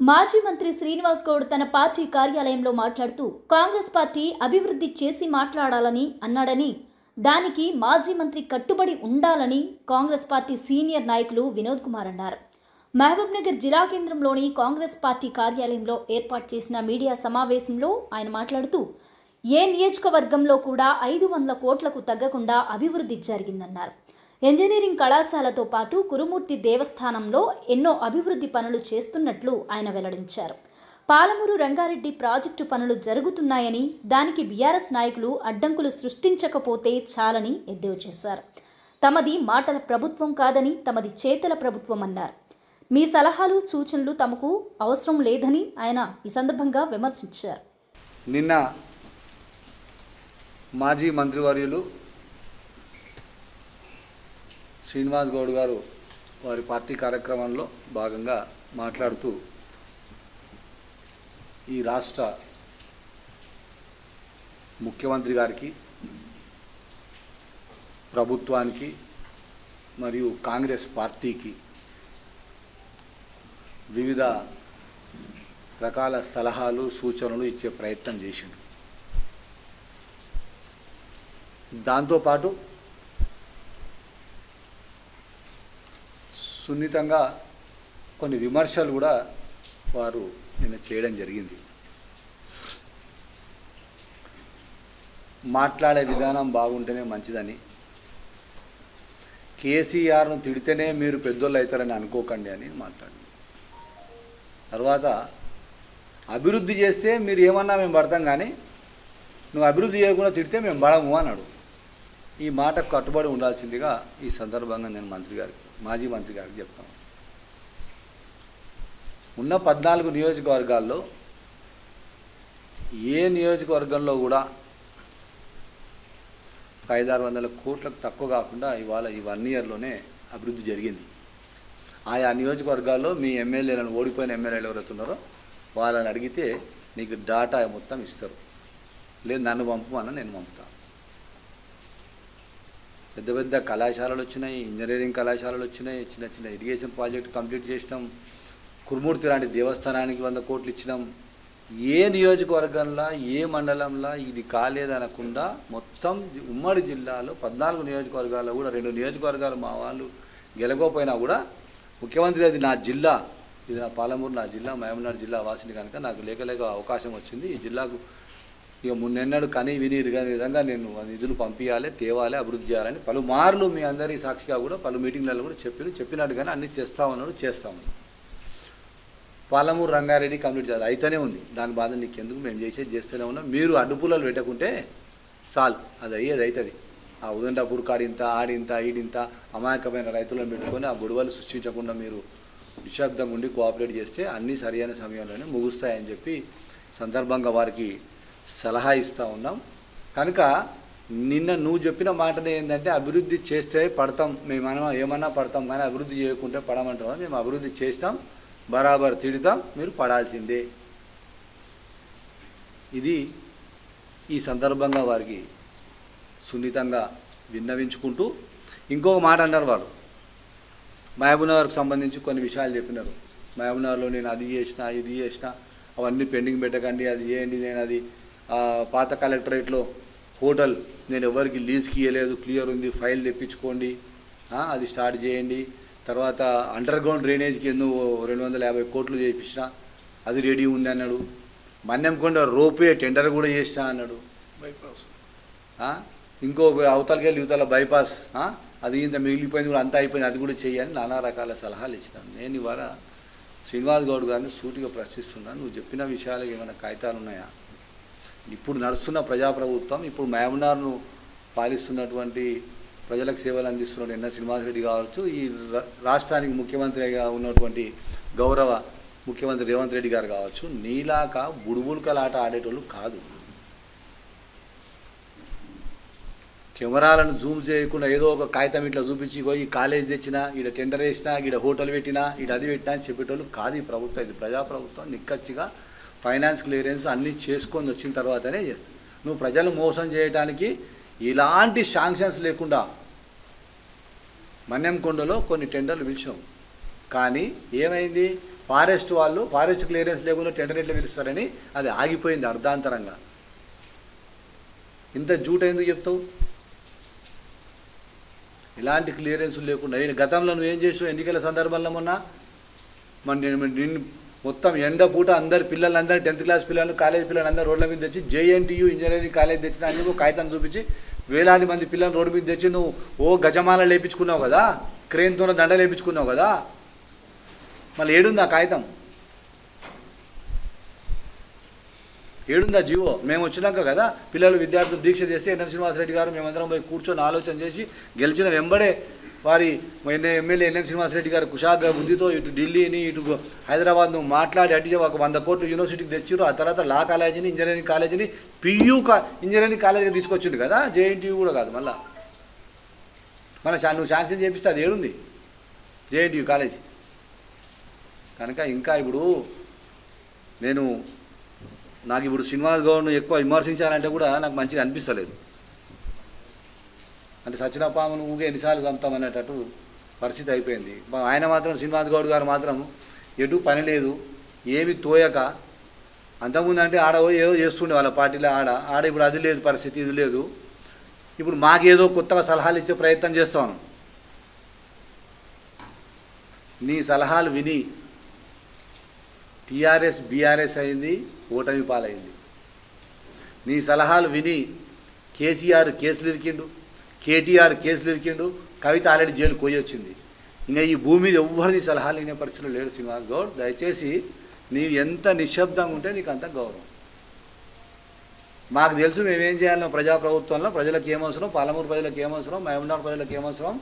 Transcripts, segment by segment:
మాజీ మంత్రి శ్రీనివాస్ గౌడ్ తన పార్టీ కార్యాలయంలో మాట్లాడుతూ కాంగ్రెస్ పార్టీ అభివృద్ధి చేసి మాట్లాడాలని అన్నాడని, దానికి మాజీ మంత్రి కట్టుబడి ఉండాలని కాంగ్రెస్ పార్టీ సీనియర్ నాయకులు వినోద్ కుమార్ అన్నారు. మహబూబ్నగర్ జిల్లా కేంద్రంలోని కాంగ్రెస్ పార్టీ కార్యాలయంలో ఏర్పాటు చేసిన మీడియా సమావేశంలో ఆయన మాట్లాడుతూ ఏ నియోజకవర్గంలో కూడా 500 కోట్లకు తగ్గకుండా అభివృద్ధి జరిగిందన్నారు. ఇంజనీరింగ్ కళాశాలతో పాటు కురుమూర్తి దేవస్థానంలో ఎన్నో అభివృద్ధి పనులు చేస్తున్నట్లు ఆయన వెల్లడించారు. పాలమూరు రంగారెడ్డి ప్రాజెక్టు పనులు జరుగుతున్నాయని, దానికి బీఆర్ఎస్ నాయకులు అడ్డంకులు సృష్టించకపోతే చాలని ఎద్దేవా చేశారు. తమది మాటల ప్రభుత్వం కాదని, తమది చేతల ప్రభుత్వం అన్నారు. మీ సలహాలు సూచనలు తమకు అవసరం లేదని ఆయన ఈ సందర్భంగా విమర్శించారు. నిన్న మాజీ మంత్రివర్యులు శ్రీనివాస్ గౌడ్ గారు వారి పార్టీ కార్యక్రమంలో భాగంగా మాట్లాడుతూ ఈ రాష్ట్ర ముఖ్యమంత్రి గారికి, ప్రభుత్వానికి మరియు కాంగ్రెస్ పార్టీకి వివిధ రకాల సలహాలు సూచనలు ఇచ్చే ప్రయత్నం చేసిండు. దాంతోపాటు సున్నితంగా కొన్ని విమర్శలు కూడా వారు నిన్న చేయడం జరిగింది. మాట్లాడే విధానం బాగుంటేనే మంచిదని, కేసీఆర్ను తిడితేనే మీరు పెద్దోళ్ళు అవుతారని అనుకోకండి అని మాట్లాడి, తర్వాత అభివృద్ధి చేస్తే మీరు ఏమన్నా మేము పడతాం కానీ నువ్వు అభివృద్ధి చేయకుండా తిడితే మేము పడము అన్నాడు. ఈ మాటకు కట్టుబడి ఉండాల్సిందిగా ఈ సందర్భంగా నేను మాజీ మంత్రి గారికి చెప్తాను. ఉన్న 14 నియోజకవర్గాల్లో ఏ నియోజకవర్గంలో కూడా 500-600 కోట్లకు తక్కువ కాకుండా ఇవాళ ఈ 1 ఇయర్లోనే అభివృద్ధి జరిగింది. ఆయా నియోజకవర్గాల్లో మీ ఎమ్మెల్యేలను, ఓడిపోయిన ఎమ్మెల్యేలు ఎవరైతే ఉన్నారో వాళ్ళని అడిగితే నీకు డాటా మొత్తం ఇస్తారు. లేదు నన్ను పంపమన్నా నేను పంపుతాను. పెద్ద పెద్ద కళాశాలలు వచ్చినాయి, ఇంజనీరింగ్ కళాశాలలు వచ్చినాయి, చిన్న చిన్న ఇరిగేషన్ ప్రాజెక్ట్ కంప్లీట్ చేసినాం, కురుమూర్తి లాంటి దేవస్థానానికి 100 కోట్లు ఇచ్చినాం. ఏ నియోజకవర్గంలో ఏ మండలంలో ఇది కాలేదనకుండా మొత్తం ఉమ్మడి జిల్లాలో 14 నియోజకవర్గాల్లో కూడా 2 నియోజకవర్గాలు మా వాళ్ళు గెలవకపోయినా కూడా ముఖ్యమంత్రి అది నా జిల్లా, ఇది నా పాలమూరు నా జిల్లా, మహబూబ్నగర్ జిల్లా వాసిని కనుక నాకు లేక అవకాశం వచ్చింది. ఈ జిల్లాకు ఇక మున్నెన్నడు కనీ విని కాని విధంగా నేను నిధులు పంపించాలి, తేవాలి, అభివృద్ధి చేయాలని పలుమార్లు మీ అందరి సాక్షిగా కూడా పలు మీటింగ్లలో కూడా చెప్పినట్టుగానే అన్నీ చేస్తామన్నాడు. పాలమూరు రంగారెడ్డి కంప్లీట్ చేయాలి అయితేనే ఉంది. దాని బాధ నీకెందుకు, మేము చేస్తూనే ఉన్నాం. మీరు అడ్డుపుల్లలు పెట్టకుంటే చాలు, అది అవుతుంది. ఆ ఉదండాపూర్ కాడింత, ఆడింత, ఈడింత అమాయకమైన రైతులను పెట్టుకొని ఆ గొడవలు సృష్టించకుండా మీరు నిశ్శబ్దంగా ఉండి కోఆపరేట్ చేస్తే అన్నీ సరైన సమయంలోనే ముగుస్తాయని చెప్పి సందర్భంగా వారికి సలహా ఇస్తూ ఉన్నాం. కనుక నిన్న నువ్వు చెప్పిన మాటనే ఏంటంటే అభివృద్ధి చేస్తే పడతాం, మేము ఏమన్నా పడతాం కానీ అభివృద్ధి చేయకుంటే పడమంటాం. మేము అభివృద్ధి చేస్తాం, బరాబర్ తిడతాం, మీరు పడాల్సిందే. ఇది ఈ సందర్భంగా వారికి సున్నితంగా విన్నవించుకుంటూ ఇంకొక మాట అన్నారు. వారు మహబూబ్నగర్కు సంబంధించి కొన్ని విషయాలు చెప్పినారు. మహబూబ్నగర్లో నేను అది చేసిన, ఇది చేసిన, అవన్నీ పెండింగ్ పెట్టకండి, అది చేయండి, నేను అది పాత కలెక్టరేట్లో హోటల్ నేను ఎవరికి లీజ్కి ఇవ్వలేదు, క్లియర్ ఉంది, ఫైల్ తెప్పించుకోండి, అది స్టార్ట్ చేయండి. తర్వాత అండర్ గ్రౌండ్ డ్రైనేజ్కి ఎందుకు 250 కోట్లు చేయించిన, అది రెడీ ఉంది అన్నాడు. మన్నెంకొండ రోపే టెండర్ కూడా చేసినా అన్నాడు. బైపాస్ ఇంకో అవతలకెళ్ళి యువతల బైపాస్ అది ఇంత మిగిలిపోయింది కూడా, అంతా అయిపోయింది, అది కూడా చేయాలని నానా రకాల సలహాలు ఇచ్చినాను. నేను ఇవాళ శ్రీనివాస్ గౌడ్ గారిని సూటిగా ప్రశ్నిస్తున్నాను. నువ్వు చెప్పిన విషయాలకు ఏమైనా కాగితాలు ఉన్నాయా? ఇప్పుడు నడుస్తున్న ప్రజాప్రభుత్వం, ఇప్పుడు మహబూబ్నగర్ను పాలిస్తున్నటువంటి ప్రజలకు సేవలు అందిస్తున్న ఎన్న శ్రీనివాస్ రెడ్డి కావచ్చు, ఈ రాష్ట్రానికి ముఖ్యమంత్రిగా ఉన్నటువంటి గౌరవ ముఖ్యమంత్రి రేవంత్ రెడ్డి గారు కావచ్చు, నీలాక బుడుబుల్కలాట ఆడేటోళ్ళు కాదు. కెమెరాలను జూమ్ చేయకుండా ఏదో ఒక కాగితం ఇట్లా చూపించి పోయి కాలేజ్ తెచ్చినా, ఈడ టెండర్ వేసినా, ఈడ హోటల్ పెట్టినా, ఈడ అది పెట్టినా అని చెప్పేటోళ్ళు కాదు ఈ ప్రభుత్వం. ఇది ప్రజాప్రభుత్వం. నిక్కచ్చిగా ఫైనాన్స్ క్లియరెన్స్ అన్నీ చేసుకొని వచ్చిన తర్వాతనే చేస్తుంది. నువ్వు ప్రజలు మోసం చేయడానికి ఇలాంటి శాంక్షన్స్ లేకుండా మన్నెంకొండలో కొన్ని టెండర్లు పిలిచాం. కానీ ఏమైంది, ఫారెస్ట్ వాళ్ళు ఫారెస్ట్ క్లియరెన్స్ లేకుండా టెండర్ ఎట్లా పిలుస్తారని అది ఆగిపోయింది అర్ధాంతరంగా. ఇంత జూట ఎందుకు చెప్తావు? ఇలాంటి క్లియరెన్స్ లేకుండా గతంలో నువ్వేం చేసావు? ఎన్నికల సందర్భంలో నిన్ను మొత్తం ఎండ పూట అందరు పిల్లలందరూ 10th క్లాస్ పిల్లలు కాలేజీ పిల్లలందరూ రోడ్ల మీద తెచ్చి JNTU ఇంజనీరింగ్ కాలేజ్ తెచ్చిన అని నువ్వు కాగితం చూపించి వేలాది మంది పిల్లలు రోడ్డు మీద తెచ్చి నువ్వు గజమాల లేపించుకున్నావు కదా, క్రేన్తో దండ లేపించుకున్నావు కదా. మళ్ళీ ఏడుంది ఆ కాగితం? ఏడుందా జీవో? మేము వచ్చినాక కదా పిల్లలు విద్యార్థులు దీక్ష చేస్తే NM శ్రీనివాసరెడ్డి గారు మేమందరం పోయి కూర్చొని ఆలోచన చేసి గెలిచిన వెంబడే వారి ఎమ్మెల్యే NM శ్రీనివాసరెడ్డి గారు కుషాగ్ర బుద్ధితో ఇటు ఢిల్లీని ఇటు హైదరాబాద్ నువ్వు మాట్లాడి అటు ఒక 100 కోట్లు యూనివర్సిటీకి తెచ్చిరు. ఆ తర్వాత లా కాలేజీని ఇంజనీరింగ్ కాలేజీని PU ఇంజనీరింగ్ కాలేజీకి తీసుకొచ్చిండు కదా, JNTU కూడా కాదు. మళ్ళీ నువ్వు శాంక్షన్ చేపిస్తే అది ఏడుంది JNTU కాలేజీ? కనుక ఇంకా ఇప్పుడు నాకు ఇప్పుడు శ్రీనివాస్ గౌడ్ను ఎక్కువ విమర్శించాలంటే కూడా నాకు మంచిగా అనిపిస్తలేదు. అంటే సచిన పామును ఊగే ఎన్నిసార్లు చంపుతామనేటట్టు పరిస్థితి అయిపోయింది. ఆయన మాత్రం శ్రీనివాస్ గౌడ్ గారు మాత్రం ఎటు పని లేదు, ఏమి తోయక అంతకుముందు అంటే ఏదో చేస్తుండే వాళ్ళ పార్టీలో ఆడ ఇప్పుడు అది లేదు పరిస్థితి, ఇది లేదు. ఇప్పుడు మాకేదో కొత్తగా సలహాలు ఇచ్చే ప్రయత్నం చేస్తాను. నీ సలహాలు విని TRS BRS అయింది, ఓటమి పాలైంది. నీ సలహాలు విని KCR కేసులు ఇరికిండు, KTR కేసులు ఇరికిండు, కవిత ఆల్రెడీ జైలు కోయొచ్చింది. ఇంకా ఈ భూమి మీద ఎవ్వరిది సలహాలు వినే పరిస్థితులు లేడు శ్రీనివాస్ గౌడ్. దయచేసి నీవు ఎంత నిశ్శబ్దంగా ఉంటే నీకు అంత గౌరవం. మాకు తెలుసు మేమేం చేయాలో ప్రజాప్రభుత్వంలో ప్రజలకు ఏమవసరం, పాలమూరు ప్రజలకు ఏమవసరం, మహబూబ్నగర్ ప్రజలకు ఏమవసరం,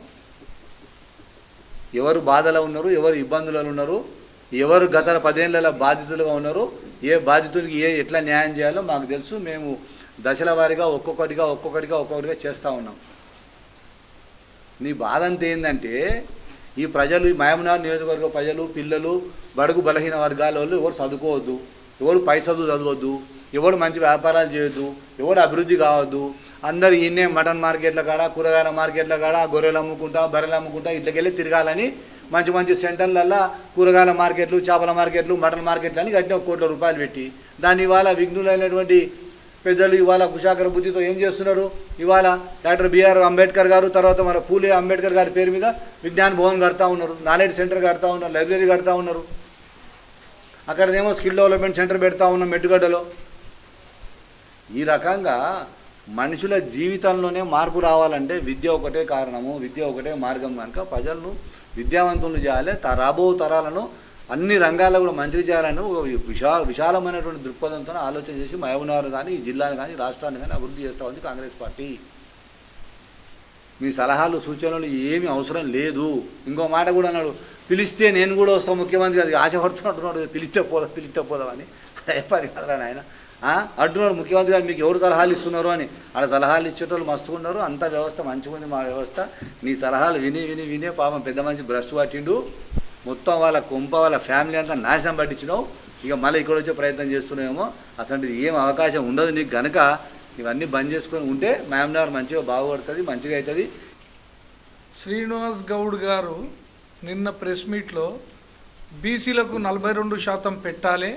ఎవరు బాధలో ఉన్నారు, ఎవరు ఇబ్బందులలో ఉన్నారు, ఎవరు గత 10 ఏళ్ళ బాధితులుగా ఉన్నారు, ఏ బాధితులకి ఎట్లా న్యాయం చేయాలో మాకు తెలుసు. మేము దశల వారీగా ఒక్కొక్కటిగా చేస్తూ ఉన్నాం. నీ బాధ అంతా ఏంటంటే ఈ ప్రజలు, ఈ మహబూబ్నగర్ నియోజకవర్గ ప్రజలు, పిల్లలు, బడుగు బలహీన వర్గాల వాళ్ళు ఎవరు చదువుకోవద్దు, ఎవరు పై చదవద్దు, ఎవడు మంచి వ్యాపారాలు చేయొద్దు, ఎవడు అభివృద్ధి కావద్దు, అందరు ఈయనే మటన్ మార్కెట్ల కాడ, కూరగాయల మార్కెట్ల కాడ గొర్రెలు అమ్ముకుంటా, బర్రెలు అమ్ముకుంటా ఇట్లకెళ్ళి తిరగాలని మంచి సెంటర్లల్లో కూరగాయల మార్కెట్లు, చేపల మార్కెట్లు, మటన్ మార్కెట్లు అని కట్టిన 1 కోట్ల రూపాయలు పెట్టి దాన్ని ఇవాళ విఘ్నులైనటువంటి పెద్దలు ఇవాళ కుశాగ్ర బుద్ధితో ఏం చేస్తున్నారు? ఇవాళ డాక్టర్ BR అంబేద్కర్ గారు, తర్వాత మన పూలే అంబేద్కర్ గారి పేరు మీద విజ్ఞాన భవన్ కడతా ఉన్నారు, నాలెడ్జ్ సెంటర్ కడతా ఉన్నారు, లైబ్రరీ కడతా ఉన్నారు. అక్కడనేమో స్కిల్ డెవలప్మెంట్ సెంటర్ పెడతా ఉన్నాం మెట్టుగడ్డలో. ఈ రకంగా మనుషుల జీవితంలోనే మార్పు రావాలంటే విద్య ఒకటే కారణము, విద్య ఒకటే మార్గం. కనుక ప్రజలను విద్యావంతులు చేయాలి, రాబో తరాలను అన్ని రంగాల్లో కూడా మంచిగా చేయాలని విశాలమైనటువంటి దృక్పథంతో ఆలోచన చేసి మహబూబ్నగర్ కానీ, ఈ జిల్లాను కానీ, రాష్ట్రాన్ని కానీ అభివృద్ధి చేస్తూ ఉంది కాంగ్రెస్ పార్టీ. మీ సలహాలు సూచనలు ఏమీ అవసరం లేదు. ఇంకో మాట కూడా అన్నాడు, పిలిస్తే నేను కూడా వస్తాను ముఖ్యమంత్రి, అది ఆశపడుతున్నట్టున్నాడు, పిలిస్తే పోదామని. చెప్పాలి కదరా నాయన అంటున్నాడు ముఖ్యమంత్రి గారు, మీకు ఎవరు సలహాలు ఇస్తున్నారు అని. ఆడ సలహాలు ఇచ్చేటోళ్ళు మస్తుగా ఉన్నారు, అంత వ్యవస్థ మంచిగా ఉంది మా వ్యవస్థ. నీ సలహాలు వినే పాపం పెద్ద మనిషి భ్రష్టు పట్టిండు, మొత్తం వాళ్ళ కొంప వాళ్ళ ఫ్యామిలీ అంతా నాశనం పట్టించినావు. ఇక మళ్ళీ ఇక్కడ వచ్చే ప్రయత్నం చేస్తున్నామేమో. అసలు ఏం అవకాశం ఉండదు నీకు. కనుక ఇవన్నీ బంద్ చేసుకొని ఉంటే మహబూబ్నగర్ మంచిగా బాగుపడుతుంది, మంచిగా అవుతుంది. శ్రీనివాస్ గౌడ్ గారు నిన్న ప్రెస్ మీట్లో బీసీలకు 42% పెట్టాలి,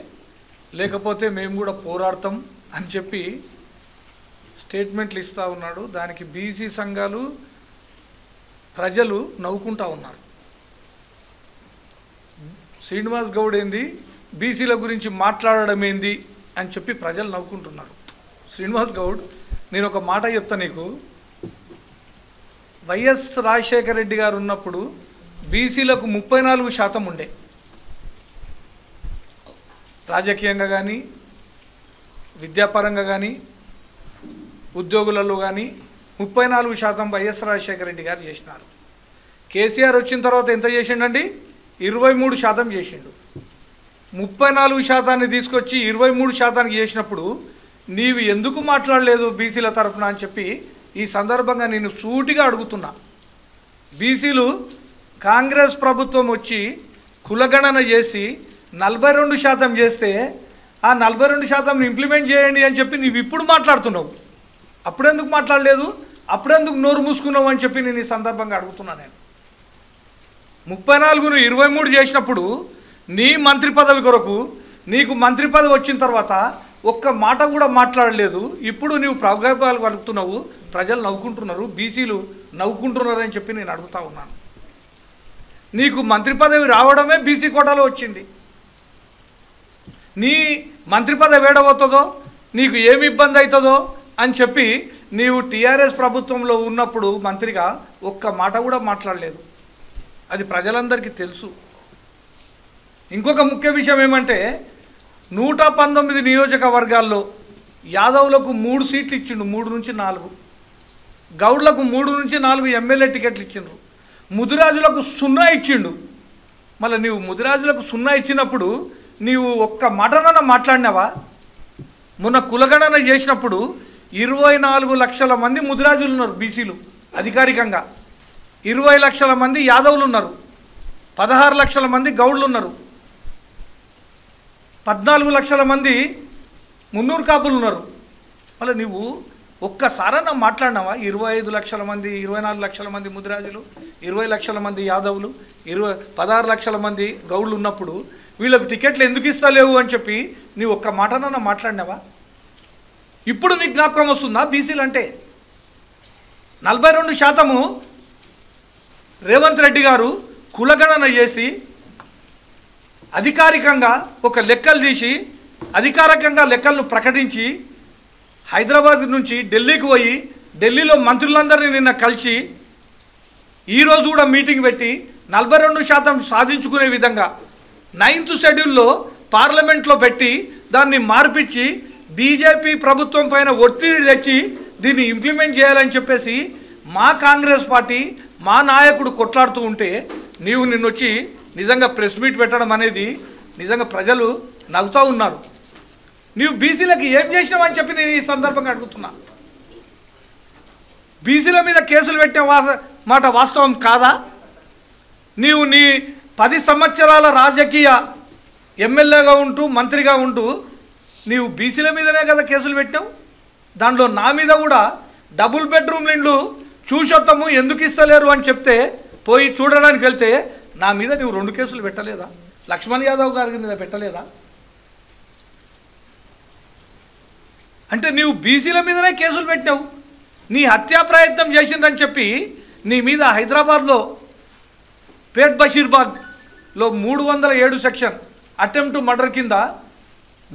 లేకపోతే మేము కూడా పోరాడతాం అని చెప్పి స్టేట్మెంట్లు ఇస్తూ ఉన్నాడు. దానికి బీసీ సంఘాలు, ప్రజలు నవ్వుకుంటా ఉన్నారు. శ్రీనివాస్ గౌడ్ ఏంది, బీసీల గురించి మాట్లాడడం ఏంది అని చెప్పి ప్రజలు నవ్వుకుంటున్నారు. శ్రీనివాస్ గౌడ్, నేను ఒక మాట చెప్తా నీకు. వైఎస్ రాజశేఖర రెడ్డి గారు ఉన్నప్పుడు బీసీలకు 34% ఉండే, రాజకీయంగా కానీ, విద్యాపరంగా కానీ, ఉద్యోగులలో కానీ 34% వైఎస్ రాజశేఖర రెడ్డి గారు చేసినారు. కేసీఆర్ వచ్చిన తర్వాత ఎంత చేసిండండి? 23% చేసిండు. 34% తీసుకొచ్చి 23% చేసినప్పుడు నీవు ఎందుకు మాట్లాడలేదు బీసీల తరఫున అని చెప్పి ఈ సందర్భంగా నేను సూటిగా అడుగుతున్నా. బీసీలు కాంగ్రెస్ ప్రభుత్వం వచ్చి కులగణన చేసి 42% చేస్తే ఆ 42% ఇంప్లిమెంట్ చేయండి అని చెప్పి నీవు ఇప్పుడు మాట్లాడుతున్నావు. అప్పుడెందుకు మాట్లాడలేదు? అప్పుడెందుకు నోరు మూసుకున్నావు అని చెప్పి నేను ఈ సందర్భంగా అడుగుతున్నా. నేను 34ను 23 చేసినప్పుడు నీ మంత్రి పదవి కొరకు నీకు మంత్రి పదవి వచ్చిన తర్వాత ఒక్క మాట కూడా మాట్లాడలేదు. ఇప్పుడు నీవు ప్రగల్భాలు పలుకుతున్నావు, ప్రజలు నవ్వుకుంటున్నారు, బీసీలు నవ్వుకుంటున్నారని చెప్పి నేను అడుగుతా ఉన్నాను. నీకు మంత్రి పదవి రావడమే బీసీ కోటాలో వచ్చింది. నీ మంత్రి పదవి ఏడవుతుందో నీకు ఏమి ఇబ్బంది అవుతుందో అని చెప్పి నీవు టీఆర్ఎస్ ప్రభుత్వంలో ఉన్నప్పుడు మంత్రిగా ఒక్క మాట కూడా మాట్లాడలేదు. అది ప్రజలందరికీ తెలుసు. ఇంకొక ముఖ్య విషయం ఏమంటే 119 నియోజకవర్గాల్లో యాదవులకు 3 సీట్లు ఇచ్చిండు, 3 నుంచి 4, గౌడ్లకు 3 నుంచి 4 ఎమ్మెల్యే టికెట్లు ఇచ్చిండ్రు, ముదిరాజులకు 0 ఇచ్చిండు. మళ్ళీ నీవు ముదిరాజులకు 0 ఇచ్చినప్పుడు నీవు ఒక్క మాటనన్నా మాట్లాడినావా? మొన్న కులగణన చేసినప్పుడు 24 లక్షల మంది ముదిరాజులు ఉన్నారు బీసీలు అధికారికంగా, 20 లక్షల మంది యాదవులు ఉన్నారు, 16 లక్షల మంది గౌడ్లు ఉన్నారు, 14 లక్షల మంది మున్నూరు కాపులు ఉన్నారు. మళ్ళీ నువ్వు ఒక్కసారన్నా మాట్లాడినావా? 25 లక్షల మంది, 24 లక్షల మంది ముదిరాజులు, 20 లక్షల మంది యాదవులు, 16 లక్షల మంది గౌడ్లు ఉన్నప్పుడు వీళ్ళకు టికెట్లు ఎందుకు ఇస్తలేవు అని చెప్పి నీవు ఒక్క మాటనన్నా మాట్లాడినావా? ఇప్పుడు నీకు జ్ఞాపకం వస్తుందా? బీసీలు అంటే 42% రేవంత్ రెడ్డి గారు కులగణన చేసి అధికారికంగా ఒక లెక్కలు తీసి అధికారికంగా లెక్కలను ప్రకటించి హైదరాబాద్ నుంచి ఢిల్లీకి పోయి ఢిల్లీలో మంత్రులందరినీ నిన్న కలిసి ఈరోజు కూడా మీటింగ్ పెట్టి 42% సాధించుకునే విధంగా 9th షెడ్యూల్లో పార్లమెంట్లో పెట్టి దాన్ని మార్పిచ్చి బీజేపీ ప్రభుత్వం పైన ఒత్తిడి తెచ్చి దీన్ని ఇంప్లిమెంట్ చేయాలని చెప్పేసి మా కాంగ్రెస్ పార్టీ మా నాయకుడు కొట్లాడుతూ ఉంటే నీవు నిన్నొచ్చి నిజంగా ప్రెస్ మీట్ పెట్టడం అనేది నిజంగా ప్రజలు నవ్వుతూ ఉన్నారు. నీవు బీసీలకు ఏం చేసినావని చెప్పి నేను ఈ సందర్భంగా అడుగుతున్నా. బీసీల మీద కేసులు పెట్టిన మాట వాస్తవం కాదా? నీవు నీ 10 సంవత్సరాల రాజకీయ ఎమ్మెల్యేగా ఉంటూ మంత్రిగా ఉంటూ నీవు బీసీల మీదనే కదా కేసులు పెట్టినావు. దాంట్లో నా మీద కూడా డబుల్ బెడ్రూమ్లు ఇండ్లు చూసొత్తాము ఎందుకు ఇస్తలేరు అని చెప్తే పోయి చూడడానికి వెళ్తే నా మీద నువ్వు 2 కేసులు పెట్టలేదా? లక్ష్మణ్ యాదవ్ గారి మీద పెట్టలేదా? అంటే నీవు బీసీల మీదనే కేసులు పెట్టినావు. నీ హత్యా ప్రయత్నం చేసిందని చెప్పి నీ మీద హైదరాబాద్లో పేట్ బషీర్బాగ్లో 307 సెక్షన్ అటెంప్ట్ మర్డర్ కింద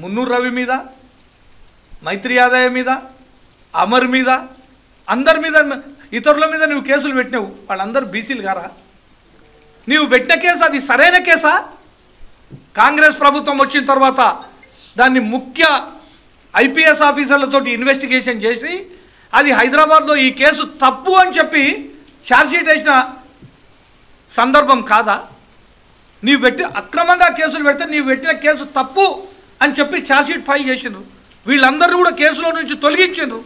మున్నూరు రవి మీద, మైత్రి యాదయ్య మీద, అమర్ మీద, అందరి మీద, ఇతరుల మీద నువ్వు కేసులు పెట్టినావు. వాళ్ళందరూ బీసీలు గారా? నీవు పెట్టిన కేసు అది సరైన కేసా? కాంగ్రెస్ ప్రభుత్వం వచ్చిన తర్వాత దాన్ని ముఖ్య ఐపీఎస్ ఆఫీసర్లతోటి ఇన్వెస్టిగేషన్ చేసి అది హైదరాబాద్లో ఈ కేసు తప్పు అని చెప్పి ఛార్జ్షీట్ వేసిన సందర్భం కాదా? నీవు అక్రమంగా కేసులు పెడితే నీవు పెట్టిన కేసు తప్పు అని చెప్పి ఛార్జ్షీట్ ఫైల్ చేసిండ్రు. వీళ్ళందరూ కూడా కేసులో నుంచి తొలగించిండ్రు.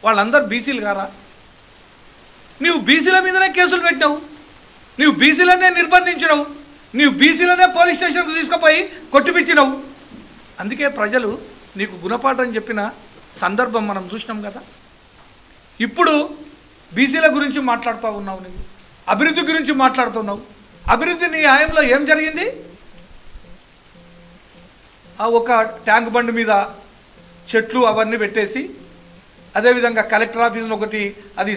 వాళ్ళందరూ బీసీలు గారా? నీవు బీసీల మీదనే కేసులు పెట్టినావు, నీవు బీసీలనే నిర్బంధించినావు, నీవు బీసీలనే పోలీస్ స్టేషన్కు తీసుకుపోయి కొట్టిపించినావు. అందుకే ప్రజలు నీకు గుణపాఠం చెప్పిన సందర్భం మనం చూసినాం కదా. ఇప్పుడు బీసీల గురించి మాట్లాడుతూ ఉన్నావు, నువ్వు అభివృద్ధి గురించి మాట్లాడుతున్నావు. అభివృద్ధి నీ హయాంలో ఏం జరిగింది? ఆ ఒక ట్యాంక్ బండ్ మీద చెట్లు అవన్నీ పెట్టేసి, అదేవిధంగా కలెక్టర్ ఆఫీస్లో ఒకటి, అది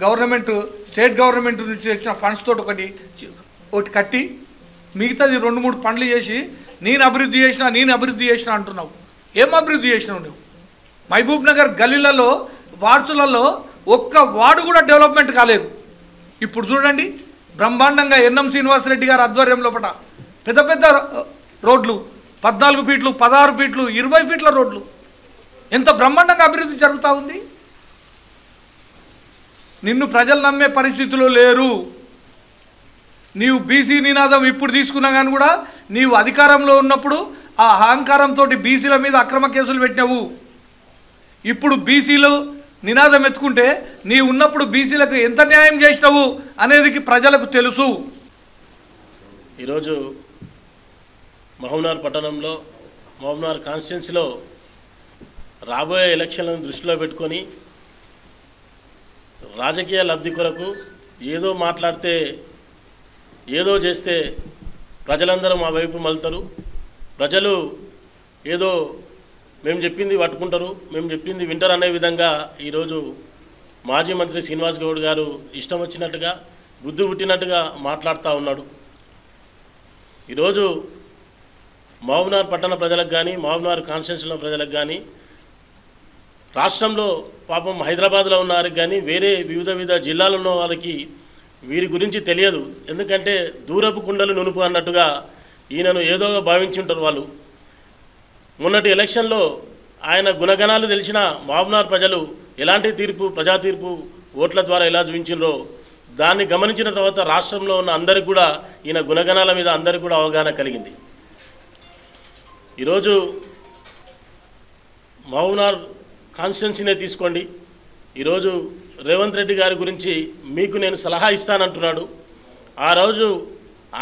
గవర్నమెంట్ స్టేట్ గవర్నమెంట్ నుంచి వచ్చిన ఫండ్స్ తోటి ఒకటి కట్టి మిగతాది 2-3 పనులు చేసి నేను అభివృద్ధి చేసిన అంటున్నావు. ఏం అభివృద్ధి చేసినావు నువ్వు? మహబూబ్ నగర్ గల్లీలలో వార్డులలో ఒక్క వార్డు కూడా డెవలప్మెంట్ కాలేదు. ఇప్పుడు చూడండి, బ్రహ్మాండంగా ఎన్ఎం శ్రీనివాసరెడ్డి గారి ఆధ్వర్యంలో పెద్ద పెద్ద రోడ్లు, 14 ఫీట్లు, 16 ఫీట్లు, 20 ఫీట్ల రోడ్లు, ఎంత బ్రహ్మాండంగా అభివృద్ధి జరుగుతూ ఉంది. నిన్ను ప్రజలు నమ్మే పరిస్థితిలో లేరు. నీవు బీసీ నినాదం ఇప్పుడు తీసుకున్నా కానీ కూడా నీవు అధికారంలో ఉన్నప్పుడు ఆ అహంకారంతో బీసీల మీద అక్రమ కేసులు పెట్టినావు. ఇప్పుడు బీసీలు నినాదం ఎత్తుకుంటే నీ ఉన్నప్పుడు బీసీలకు ఎంత న్యాయం చేసినావు అనేది ప్రజలకు తెలుసు. ఈరోజు మహబూబ్నగర్ పట్టణంలో మహబూబ్నగర్ కాన్స్టిట్యున్సీలో రాబోయే ఎలక్షన్లను దృష్టిలో పెట్టుకొని రాజకీయ లబ్ధి కొరకు ఏదో మాట్లాడితే ఏదో చేస్తే ప్రజలందరూ మా వైపు మలుతారు. ప్రజలు ఏదో మేము చెప్పింది పట్టుకుంటారు, మేము చెప్పింది వింటారు అనే విధంగా ఈరోజు మాజీ మంత్రి శ్రీనివాస్ గౌడ్ గారు ఇష్టం వచ్చినట్టుగా బుద్ధి పుట్టినట్టుగా మాట్లాడుతూ ఉన్నాడు. ఈరోజు మహబూబ్నగర్ పట్టణ ప్రజలకు కానీ మహబూబ్నగర్ కాన్స్టిట్యూన్సీలో ప్రజలకు కానీ రాష్ట్రంలో పాపం హైదరాబాద్లో ఉన్న వారికి కానీ వేరే వివిధ జిల్లాలో ఉన్న వారికి వీరి గురించి తెలియదు. ఎందుకంటే దూరపు కుండలు నునుపు అన్నట్టుగా ఈయనను ఏదో భావించి ఉంటారు వాళ్ళు. మొన్నటి ఎలక్షన్లో ఆయన గుణగణాలు తెలిసిన మహబూబ్నగర్ ప్రజలు ఎలాంటి తీర్పు ప్రజా తీర్పు ఓట్ల ద్వారా ఎలా చూపించిండ్రో దాన్ని గమనించిన తర్వాత రాష్ట్రంలో ఉన్న అందరికీ కూడా ఈయన గుణగణాల మీద అందరికీ కూడా అవగాహన కలిగింది. ఈరోజు మహబూబ్నగర్ కాన్స్టిట్యున్సీనే తీసుకోండి. ఈరోజు రేవంత్ రెడ్డి గారి గురించి మీకు నేను సలహా ఇస్తానంటున్నాడు. ఆ రోజు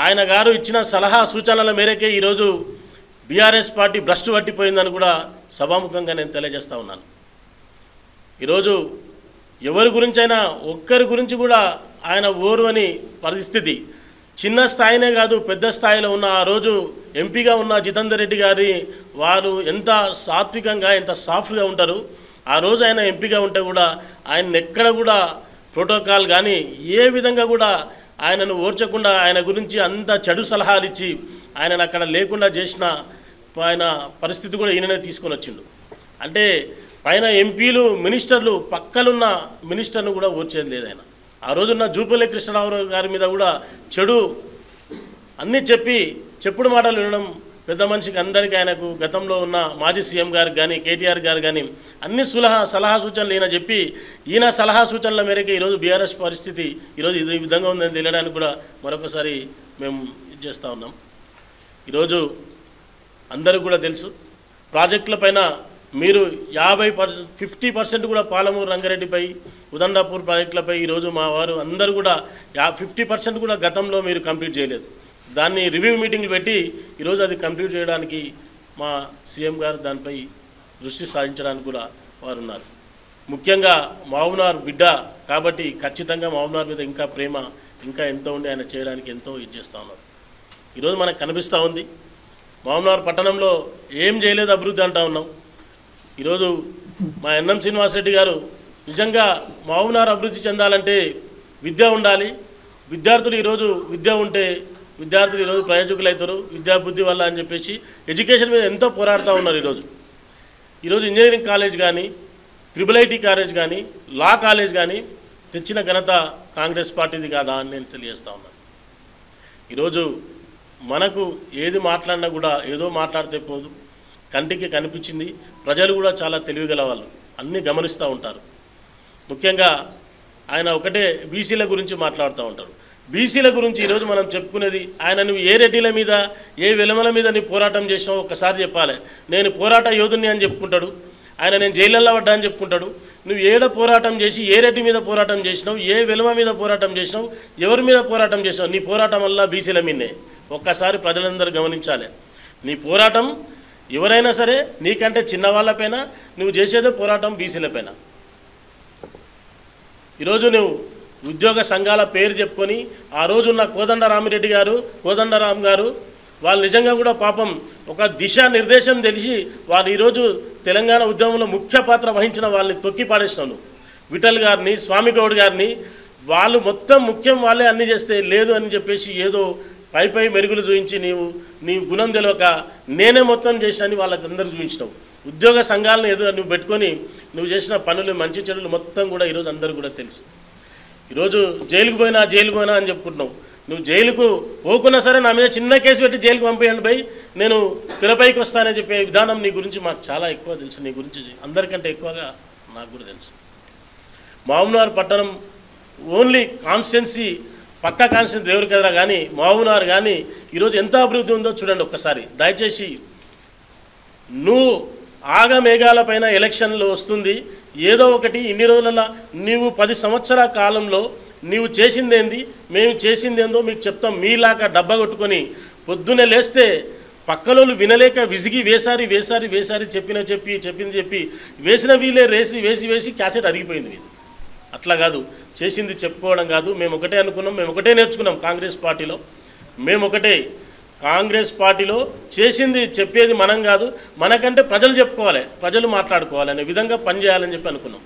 ఆయన గారు ఇచ్చిన సలహా సూచనల మేరకే ఈరోజు బీఆర్ఎస్ పార్టీ భ్రష్టు పట్టిపోయిందని కూడా సభాముఖంగా నేను తెలియజేస్తూ ఉన్నాను. ఈరోజు ఎవరి గురించైనా ఒక్కరి గురించి కూడా ఆయన ఓర్వని పరిస్థితి. చిన్న స్థాయినే కాదు పెద్ద స్థాయిలో ఉన్న ఆ రోజు ఎంపీగా ఉన్న జితేందర్ రెడ్డి గారి వారు ఎంత సాత్వికంగా ఎంత సాఫ్ట్గా ఉంటారు. ఆ రోజు ఆయన ఎంపీగా ఉంటే కూడా ఆయన ఎక్కడ కూడా ప్రోటోకాల్ కానీ ఏ విధంగా కూడా ఆయనను ఓర్చకుండా ఆయన గురించి అంత చెడు సలహాలు ఇచ్చి ఆయనను అక్కడ లేకుండా చేసిన ఆయన పరిస్థితి కూడా ఈయననే తీసుకొని వచ్చిండు. అంటే పైన ఎంపీలు మినిస్టర్లు పక్కలున్న మినిస్టర్ను కూడా ఓర్చేది లేదు ఆయన. ఆ రోజున్న జూపల్లి కృష్ణరావు గారి మీద కూడా చెడు అన్నీ చెప్పి చెప్పుడు మాటలు వినడం పెద్ద మనిషికి అందరికీ ఆయనకు గతంలో ఉన్న మాజీ సీఎం గారికి కానీ కేటీఆర్ గారు కానీ అన్ని సలహా సూచనలు ఈయన చెప్పి ఈయన సలహా సూచనల మేరకు ఈరోజు బీఆర్ఎస్ పరిస్థితి ఈరోజు ఈ విధంగా ఉందని తెలియడానికి కూడా మరొకసారి మేము ఇది చేస్తూ ఉన్నాం. ఈరోజు అందరికీ కూడా తెలుసు ప్రాజెక్టుల పైన మీరు 50% కూడా పాలమూరు రంగారెడ్డిపై ఉదండాపూర్ ప్రాజెక్టులపై ఈరోజు మా వారు అందరూ కూడా 50% కూడా గతంలో మీరు కంప్లీట్ చేయలేదు. దాన్ని రివ్యూ మీటింగ్లు పెట్టి ఈరోజు అది కంప్లీట్ చేయడానికి మా సీఎం గారు దానిపై దృష్టి సాధించడానికి కూడా వారు ఉన్నారు. ముఖ్యంగా మహబూబ్నగర్ బిడ్డ కాబట్టి ఖచ్చితంగా మహబూబ్నగర్ మీద ఇంకా ప్రేమ ఇంకా ఎంతో ఉండి ఆయన చేయడానికి ఎంతో ఇది చేస్తూ ఉన్నారు. ఈరోజు మనకు కనిపిస్తూ ఉంది మహబూబ్నగర్ పట్టణంలో ఏం చేయలేదు అభివృద్ధి అంటూ ఉన్నాం. ఈరోజు మా ఎన్ఎం శ్రీనివాసరెడ్డి గారు నిజంగా మహబూబ్నగర్ అభివృద్ధి చెందాలంటే విద్య ఉండాలి. విద్యార్థులు ఈరోజు విద్య ఉంటే విద్యార్థులు ఈరోజు ప్రయోజకులు అవుతారు విద్యాబుద్ధి వల్ల అని చెప్పేసి ఎడ్యుకేషన్ మీద ఎంతో పోరాడుతూ ఉన్నారు. ఈరోజు ఇంజనీరింగ్ కాలేజ్ కానీ IIIT కాలేజ్ కానీ లా కాలేజ్ కానీ తెచ్చిన ఘనత కాంగ్రెస్ పార్టీది కాదా అని నేను తెలియజేస్తూ ఉన్నాను. ఈరోజు మనకు ఏది మాట్లాడినా కూడా ఏదో మాట్లాడితే పోదు, కంటికి కనిపించింది. ప్రజలు కూడా చాలా తెలివిగల వాళ్ళు అన్నీ గమనిస్తూ ఉంటారు. ముఖ్యంగా ఆయన ఒకటే బీసీల గురించి మాట్లాడుతూ ఉంటారు. బీసీల గురించి ఈరోజు మనం చెప్పుకునేది ఆయన నువ్వు ఏ రెడ్డిల మీద ఏ వెలమల మీద నీ పోరాటం చేసినావు ఒక్కసారి చెప్పాలి. నేను పోరాట యోధుని అని చెప్పుకుంటాడు ఆయన. నేను జైళ్ళల్లో పడ్డా అని చెప్పుకుంటాడు. నువ్వు ఏడ పోరాటం చేసి ఏ రెడ్డి మీద పోరాటం చేసినావు, ఏ వెలమ మీద పోరాటం చేసినావు, ఎవరి మీద పోరాటం చేసినావు? నీ పోరాటం వల్ల బీసీల మీదే. ఒక్కసారి ప్రజలందరూ గమనించాలి. నీ పోరాటం ఎవరైనా సరే నీకంటే చిన్నవాళ్ళపైన నువ్వు చేసేదే పోరాటం బీసీలపైన. ఈరోజు నువ్వు ఉద్యోగ సంఘాల పేరు చెప్పుకొని ఆ రోజున్న కోదండరామ్ గారు వాళ్ళు నిజంగా కూడా పాపం ఒక దిశానిర్దేశం తెలిసి వాళ్ళు ఈరోజు తెలంగాణ ఉద్యమంలో ముఖ్య పాత్ర వహించిన వాళ్ళని తొక్కి పాడేసినావు. విఠల్ గారిని స్వామి గౌడ్ గారిని వాళ్ళు మొత్తం ముఖ్యం వాళ్ళే అన్నీ చేస్తే లేదు అని చెప్పేసి ఏదో పై మెరుగులు చూపించి నీ గుణం తెలియక నేనే మొత్తం చేసినని వాళ్ళకందరూ చూపించినావు. ఉద్యోగ సంఘాలను ఏదో నువ్వు పెట్టుకొని నువ్వు చేసిన పనులు మంచి చెడులు మొత్తం కూడా ఈరోజు అందరూ కూడా తెలుసు. ఈరోజు జైలుకు పోయినా అని చెప్పుకుంటున్నావు. నువ్వు జైలుకు పోకున్నా సరే నా మీద చిన్న కేసు పెట్టి జైలుకు పంపేయండి పోయి నేను తెరపైకి వస్తానని చెప్పే విధానం నీ గురించి మాకు చాలా ఎక్కువ తెలుసు. నీ గురించి అందరికంటే ఎక్కువగా నాకు కూడా తెలుసు. మహబూబ్నగర్ పట్టణం ఓన్లీ కాన్స్టిట్యున్సీ పక్కా కాన్స్టిట్యున్సీ దేవుడి కదరా కానీ మహబూబ్నగర్ కానీ ఈరోజు ఎంత అభివృద్ధి ఉందో చూడండి ఒక్కసారి. దయచేసి నువ్వు ఆగమేఘాల పైన ఎలక్షన్లు వస్తుంది ఏదో ఒకటి ఇన్ని రోజులలో నీవు 10 సంవత్సరాల కాలంలో నీవు చేసిందేంది మేము చేసిందేందో మీకు చెప్తాం. మీలాగా డబ్బా కొట్టుకొని పొద్దున్నే లేస్తే పక్కలోళ్ళు వినలేక విసిగి వేసారి చెప్పింది వేసిన వీలే వేసి క్యాసెట్ అరిగిపోయింది మీది. అట్లా కాదు, చేసింది చెప్పుకోవడం కాదు. మేము ఒకటే అనుకున్నాం, మేము ఒకటే నేర్చుకున్నాం కాంగ్రెస్ పార్టీలో. మేము ఒకటే కాంగ్రెస్ పార్టీలో చేసింది చెప్పేది మనం కాదు, మనకంటే ప్రజలు చెప్పుకోవాలి, ప్రజలు మాట్లాడుకోవాలి అనే విధంగా పనిచేయాలని చెప్పి అనుకున్నాం.